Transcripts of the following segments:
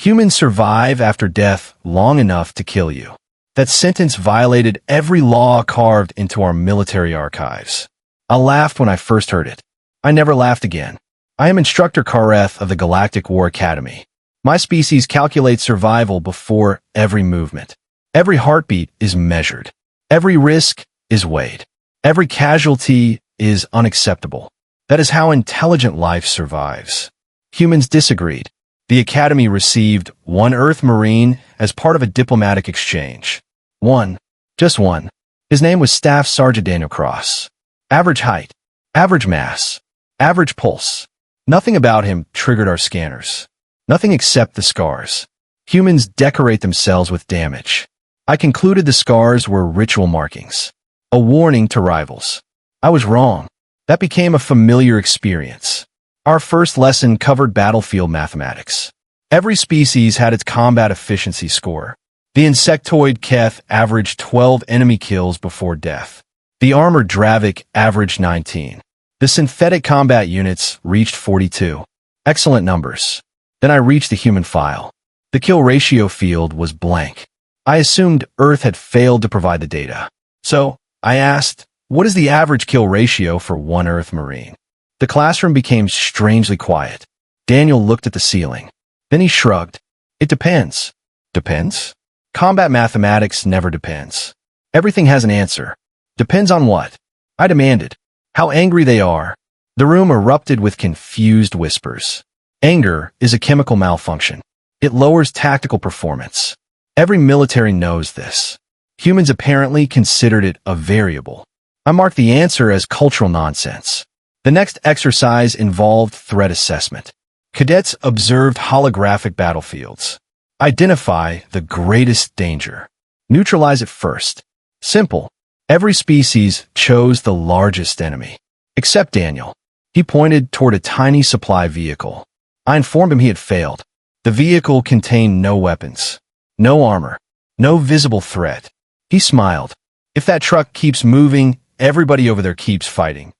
Humans survive after death long enough to kill you. That sentence violated every law carved into our military archives. I laughed when I first heard it. I never laughed again. I am Instructor Kareth of the Galactic War Academy. My species calculates survival before every movement. Every heartbeat is measured. Every risk is weighed. Every casualty is unacceptable. That is how intelligent life survives. Humans disagreed. The Academy received one Earth Marine as part of a diplomatic exchange. One. Just one. His name was Staff Sergeant Daniel Cross. Average height. Average mass. Average pulse. Nothing about him triggered our scanners. Nothing except the scars. Humans decorate themselves with damage. I concluded the scars were ritual markings. A warning to rivals. I was wrong. That became a familiar experience. Our first lesson covered battlefield mathematics. Every species had its combat efficiency score. The insectoid Keth averaged 12 enemy kills before death. The armored Dravik averaged 19. The synthetic combat units reached 42. Excellent numbers. Then I reached the human file. The kill ratio field was blank. I assumed Earth had failed to provide the data. So, I asked, what is the average kill ratio for one Earth Marine? The classroom became strangely quiet. Daniel looked at the ceiling. Then he shrugged. It depends. Depends? Combat mathematics never depends. Everything has an answer. Depends on what? I demanded. How angry they are. The room erupted with confused whispers. Anger is a chemical malfunction. It lowers tactical performance. Every military knows this. Humans apparently considered it a variable. I marked the answer as cultural nonsense. The next exercise involved threat assessment. Cadets observed holographic battlefields. Identify the greatest danger. Neutralize it first. Simple. Every species chose the largest enemy. Except Daniel. He pointed toward a tiny supply vehicle. I informed him he had failed. The vehicle contained no weapons. No armor. No visible threat. He smiled. If that truck keeps moving, everybody over there keeps fighting.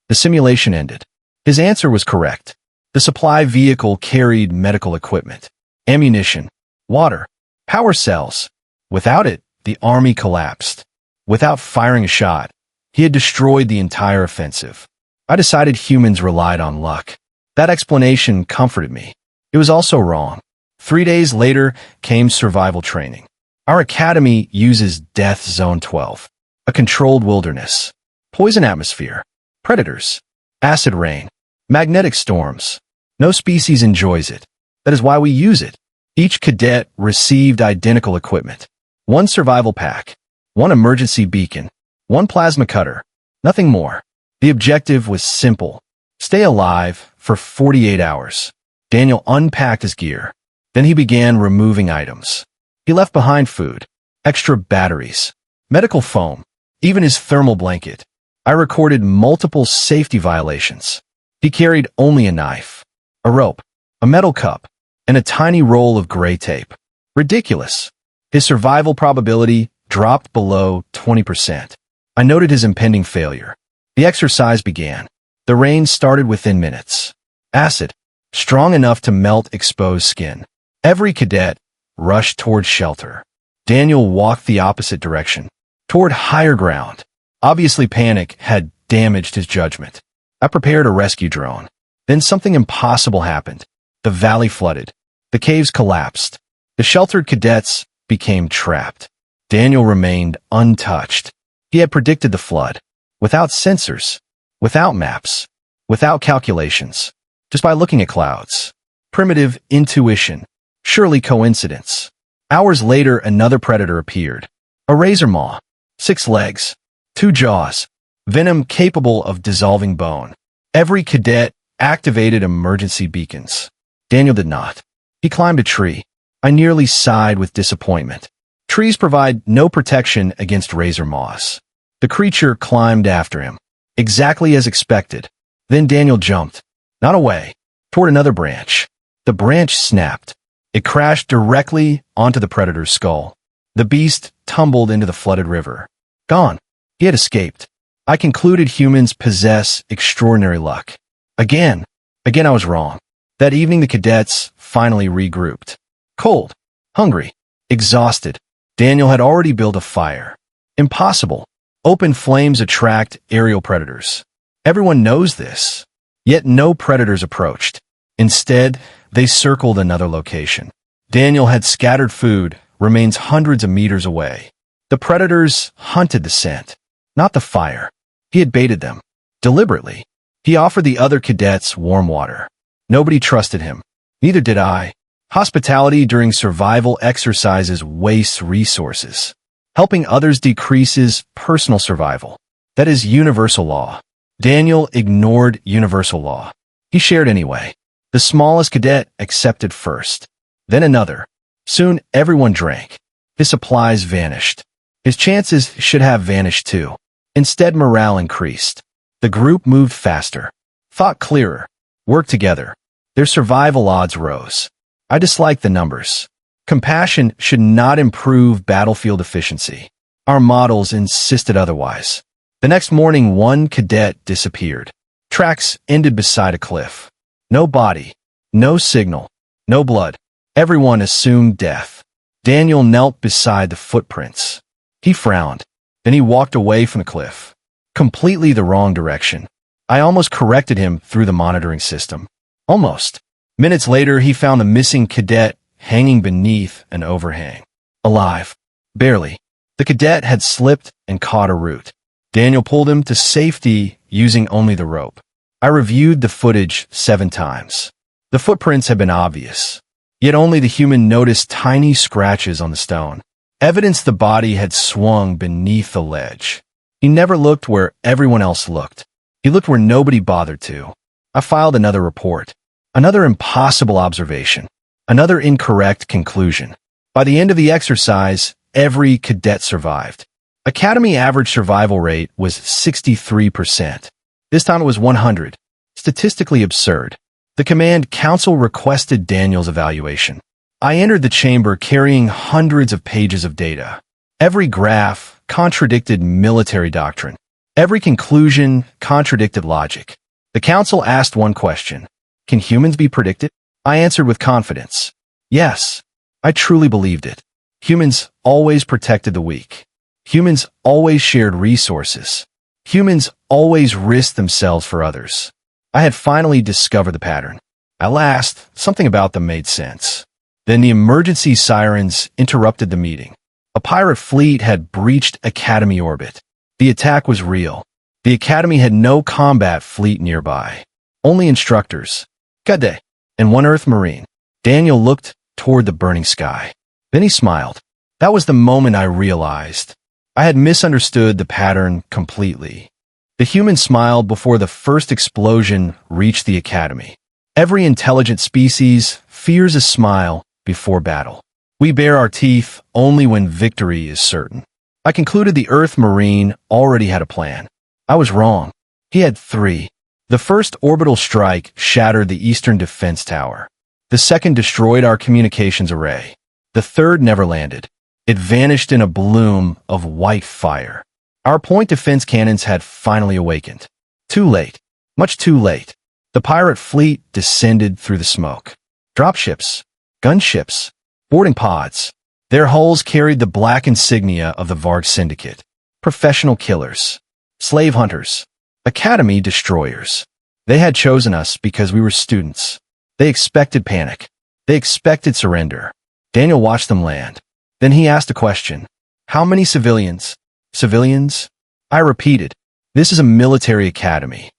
The simulation ended. His answer was correct. The supply vehicle carried medical equipment, ammunition, water, power cells. Without it, the army collapsed. Without firing a shot, he had destroyed the entire offensive. I decided humans relied on luck. That explanation comforted me. It was also wrong. 3 days later came survival training. Our academy uses Death Zone 12, a controlled wilderness, poison atmosphere, predators, acid rain, magnetic storms. No species enjoys it. That is why we use it. Each cadet received identical equipment. One survival pack, one emergency beacon, one plasma cutter, nothing more. The objective was simple. Stay alive for 48 hours. Daniel unpacked his gear. Then he began removing items. He left behind food, extra batteries, medical foam, even his thermal blanket. I recorded multiple safety violations. He carried only a knife, a rope, a metal cup, and a tiny roll of gray tape. Ridiculous. His survival probability dropped below 20%. I noted his impending failure. The exercise began. The rain started within minutes. Acid, strong enough to melt exposed skin. Every cadet rushed toward shelter. Daniel walked the opposite direction, toward higher ground. Obviously, panic had damaged his judgment. I prepared a rescue drone. Then something impossible happened. The valley flooded. The caves collapsed. The sheltered cadets became trapped. Daniel remained untouched. He had predicted the flood. Without sensors, without maps, without calculations, just by looking at clouds. Primitive intuition. Surely coincidence. Hours later, another predator appeared. A razor maw. 6 legs. 2 jaws. Venom capable of dissolving bone. Every cadet activated emergency beacons. Daniel did not. He climbed a tree. I nearly sighed with disappointment. Trees provide no protection against razor maws. The creature climbed after him, exactly as expected. Then Daniel jumped, not away, toward another branch. The branch snapped. It crashed directly onto the predator's skull. The beast tumbled into the flooded river. Gone. He had escaped. I concluded humans possess extraordinary luck. Again I was wrong. That evening the cadets finally regrouped. Cold, hungry, exhausted. Daniel had already built a fire. Impossible. Open flames attract aerial predators. Everyone knows this. Yet no predators approached. Instead, they circled another location. Daniel had scattered food, remains hundreds of meters away. The predators hunted the scent, not the fire. He had baited them. Deliberately. He offered the other cadets warm water. Nobody trusted him. Neither did I. Hospitality during survival exercises wastes resources. Helping others decreases personal survival. That is universal law. Daniel ignored universal law. He shared anyway. The smallest cadet accepted first. Then another. Soon everyone drank. His supplies vanished. His chances should have vanished too. Instead, morale increased. The group moved faster. Thought clearer. Worked together. Their survival odds rose. I dislike the numbers. Compassion should not improve battlefield efficiency. Our models insisted otherwise. The next morning, one cadet disappeared. Tracks ended beside a cliff. No body. No signal. No blood. Everyone assumed death. Daniel knelt beside the footprints. He frowned. Then he walked away from the cliff. Completely the wrong direction. I almost corrected him through the monitoring system. Almost. Minutes later, he found the missing cadet hanging beneath an overhang. Alive. Barely. The cadet had slipped and caught a root. Daniel pulled him to safety using only the rope. I reviewed the footage 7 times. The footprints had been obvious. Yet only the human noticed tiny scratches on the stone. Evidence the body had swung beneath the ledge. He never looked where everyone else looked. He looked where nobody bothered to. I filed another report. Another impossible observation. Another incorrect conclusion. By the end of the exercise, every cadet survived. Academy average survival rate was 63%. This time it was 100. Statistically absurd. The command council requested Daniel's evaluation. I entered the chamber carrying hundreds of pages of data. Every graph contradicted military doctrine. Every conclusion contradicted logic. The council asked one question. Can humans be predicted? I answered with confidence. Yes. I truly believed it. Humans always protected the weak. Humans always shared resources. Humans always risked themselves for others. I had finally discovered the pattern. At last, something about them made sense. Then the emergency sirens interrupted the meeting. A pirate fleet had breached Academy orbit. The attack was real. The Academy had no combat fleet nearby. Only instructors. G'day. And one Earth Marine. Daniel looked toward the burning sky. Then he smiled. That was the moment I realized. I had misunderstood the pattern completely. The human smiled before the first explosion reached the Academy. Every intelligent species fears a smile before battle. We bare our teeth only when victory is certain. I concluded the Earth Marine already had a plan. I was wrong. He had 3. The first orbital strike shattered the Eastern Defense Tower. The second destroyed our communications array. The third never landed. It vanished in a bloom of white fire. Our point defense cannons had finally awakened. Too late. Much too late. The pirate fleet descended through the smoke. Dropships. Gunships. Boarding pods. Their hulls carried the black insignia of the Varg Syndicate. Professional killers. Slave hunters. Academy destroyers. They had chosen us because we were students. They expected panic. They expected surrender. Daniel watched them land. Then he asked a question. How many civilians? Civilians? I repeated. This is a military academy.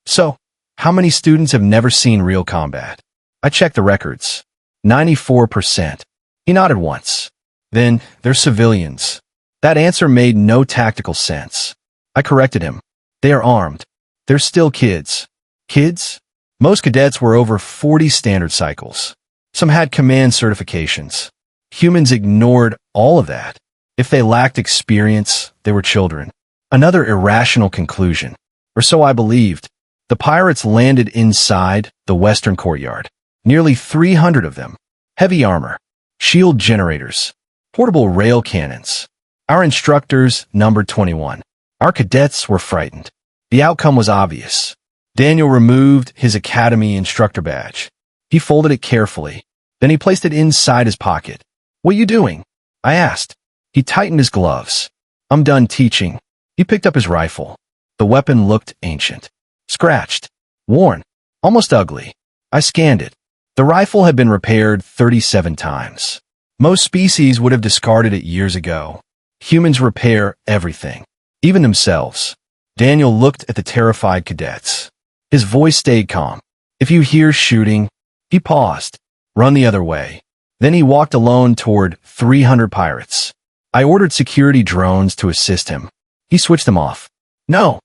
So, how many students have never seen real combat? I checked the records. 94%. He nodded once. Then, they're civilians. That answer made no tactical sense. I corrected him. They are armed. They're still kids. Kids? Most cadets were over 40 standard cycles. Some had command certifications. Humans ignored all of that. If they lacked experience, they were children. Another irrational conclusion. Or so I believed. The pirates landed inside the western courtyard. Nearly 300 of them. Heavy armor. Shield generators. Portable rail cannons. Our instructors numbered 21. Our cadets were frightened. The outcome was obvious. Daniel removed his academy instructor badge. He folded it carefully. Then he placed it inside his pocket. "What you doing?" I asked. He tightened his gloves. "I'm done teaching." He picked up his rifle. The weapon looked ancient. Scratched. Worn. Almost ugly. I scanned it. The rifle had been repaired 37 times. Most species would have discarded it years ago. Humans repair everything, even themselves. Daniel looked at the terrified cadets. His voice stayed calm. "If you hear shooting," he paused. "Run the other way." Then he walked alone toward 300 pirates. I ordered security drones to assist him. He switched them off. No.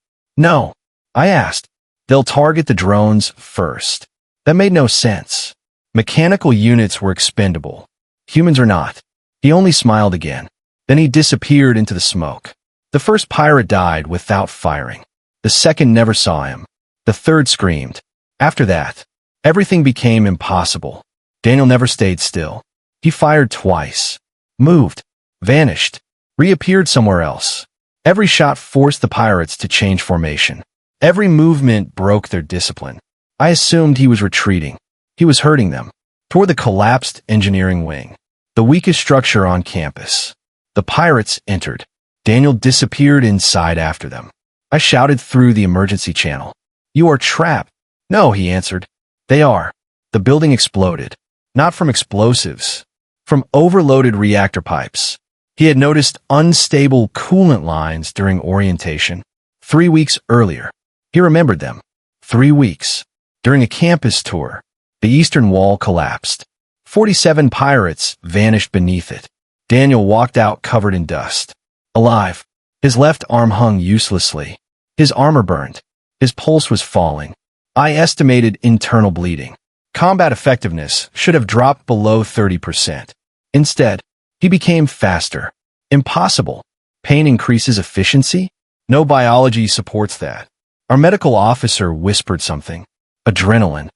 I asked. "They'll target the drones first." That made no sense. Mechanical units were expendable. Humans are not. He only smiled again. Then he disappeared into the smoke. The first pirate died without firing. The second never saw him. The third screamed. After that, everything became impossible. Daniel never stayed still. He fired twice. Moved. Vanished. Reappeared somewhere else. Every shot forced the pirates to change formation. Every movement broke their discipline. I assumed he was retreating. He was hurting them. Toward the collapsed engineering wing. The weakest structure on campus. The pirates entered. Daniel disappeared inside after them. I shouted through the emergency channel. "You are trapped." "No," he answered. "They are." The building exploded. Not from explosives. From overloaded reactor pipes. He had noticed unstable coolant lines during orientation. 3 weeks earlier. He remembered them. 3 weeks. During a campus tour, the eastern wall collapsed. 47 pirates vanished beneath it. Daniel walked out covered in dust. Alive. His left arm hung uselessly. His armor burned. His pulse was falling. I estimated internal bleeding. Combat effectiveness should have dropped below 30%. Instead, he became faster. Impossible. Pain increases efficiency? No biology supports that. Our medical officer whispered something. Adrenaline.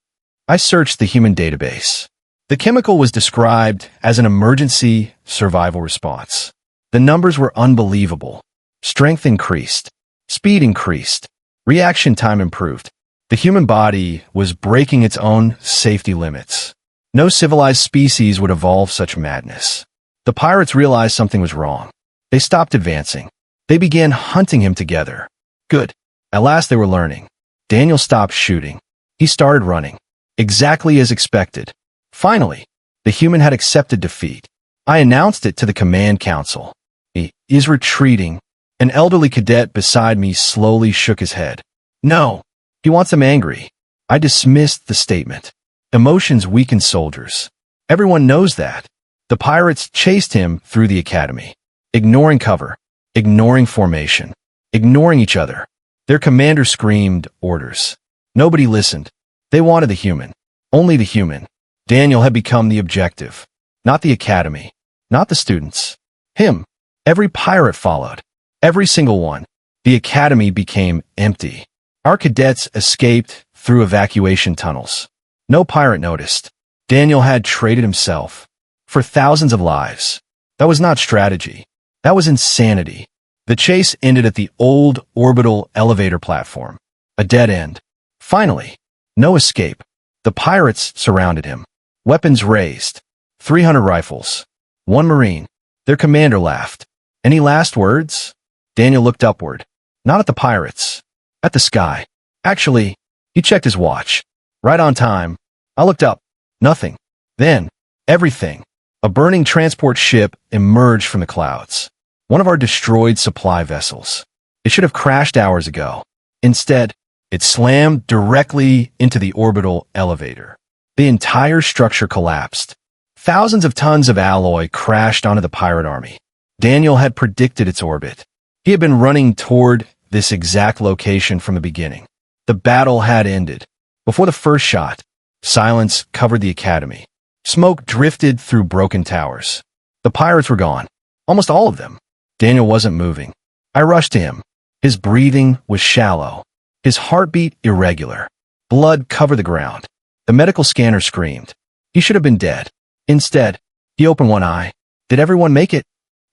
I searched the human database. The chemical was described as an emergency survival response. The numbers were unbelievable. Strength increased. Speed increased. Reaction time improved. The human body was breaking its own safety limits. No civilized species would evolve such madness. The pirates realized something was wrong. They stopped advancing. They began hunting him together. Good. At last they were learning. Daniel stopped shooting. He started running. Exactly as expected. Finally, the human had accepted defeat. I announced it to the command council. "He is retreating." An elderly cadet beside me slowly shook his head. "No, he wants them angry." I dismissed the statement. Emotions weaken soldiers. Everyone knows that. The pirates chased him through the academy, ignoring cover, ignoring formation, ignoring each other. Their commander screamed orders. Nobody listened. They wanted the human. Only the human. Daniel had become the objective. Not the academy. Not the students. Him. Every pirate followed. Every single one. The academy became empty. Our cadets escaped through evacuation tunnels. No pirate noticed. Daniel had traded himself for thousands of lives. That was not strategy. That was insanity. The chase ended at the old orbital elevator platform. A dead end. Finally, no escape. The pirates surrounded him. Weapons raised. 300 rifles. 1 Marine. Their commander laughed. "Any last words?" Daniel looked upward. Not at the pirates. At the sky. Actually, he checked his watch. Right on time. I looked up. Nothing. Then, everything. A burning transport ship emerged from the clouds. One of our destroyed supply vessels. It should have crashed hours ago. Instead, it slammed directly into the orbital elevator. The entire structure collapsed. Thousands of tons of alloy crashed onto the pirate army. Daniel had predicted its orbit. He had been running toward this exact location from the beginning. The battle had ended. Before the first shot, silence covered the academy. Smoke drifted through broken towers. The pirates were gone. Almost all of them. Daniel wasn't moving. I rushed to him. His breathing was shallow. His heartbeat irregular. Blood covered the ground. The medical scanner screamed. He should have been dead. Instead, he opened one eye. Did everyone make it?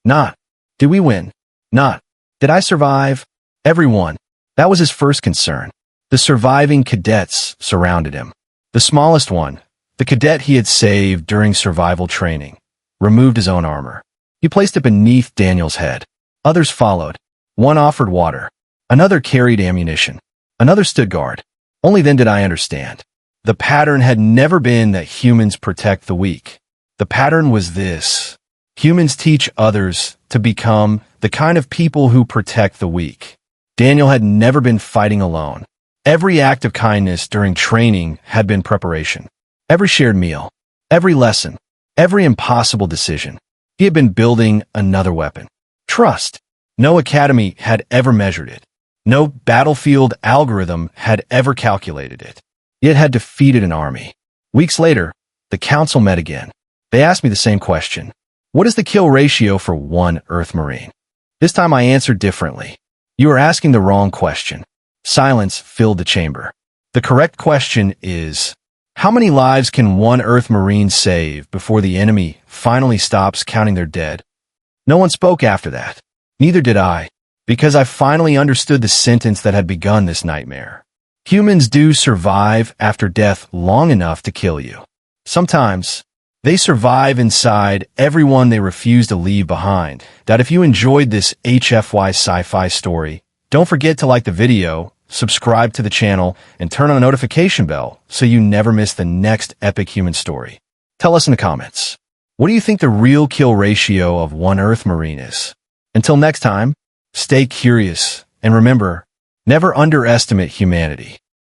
Not. Did we win? Not. Did I survive? Everyone. That was his first concern. The surviving cadets surrounded him. The smallest one, The cadet he had saved during survival training removed his own armor. He placed it beneath Daniel's head. Others followed. One offered water. Another carried ammunition. Another stood guard. Only then did I understand. The pattern had never been that humans protect the weak. The pattern was this. Humans teach others to become the kind of people who protect the weak. Daniel had never been fighting alone. Every act of kindness during training had been preparation. Every shared meal, every lesson, every impossible decision. He had been building another weapon. Trust. No academy had ever measured it. No battlefield algorithm had ever calculated it. It had defeated an army. Weeks later, the council met again. They asked me the same question. What is the kill ratio for one Earth Marine? This time I answered differently. You are asking the wrong question. Silence filled the chamber. The correct question is, how many lives can one Earth Marine save before the enemy finally stops counting their dead? No one spoke after that. Neither did I, because I finally understood the sentence that had begun this nightmare. Humans do survive after death long enough to kill you. Sometimes, they survive inside everyone they refuse to leave behind. If you enjoyed this HFY sci-fi story, don't forget to like the video, subscribe to the channel, and turn on the notification bell so you never miss the next epic human story. Tell us in the comments, what do you think the real kill ratio of one Earth Marine is? Until next time, stay curious, and remember, never underestimate humanity.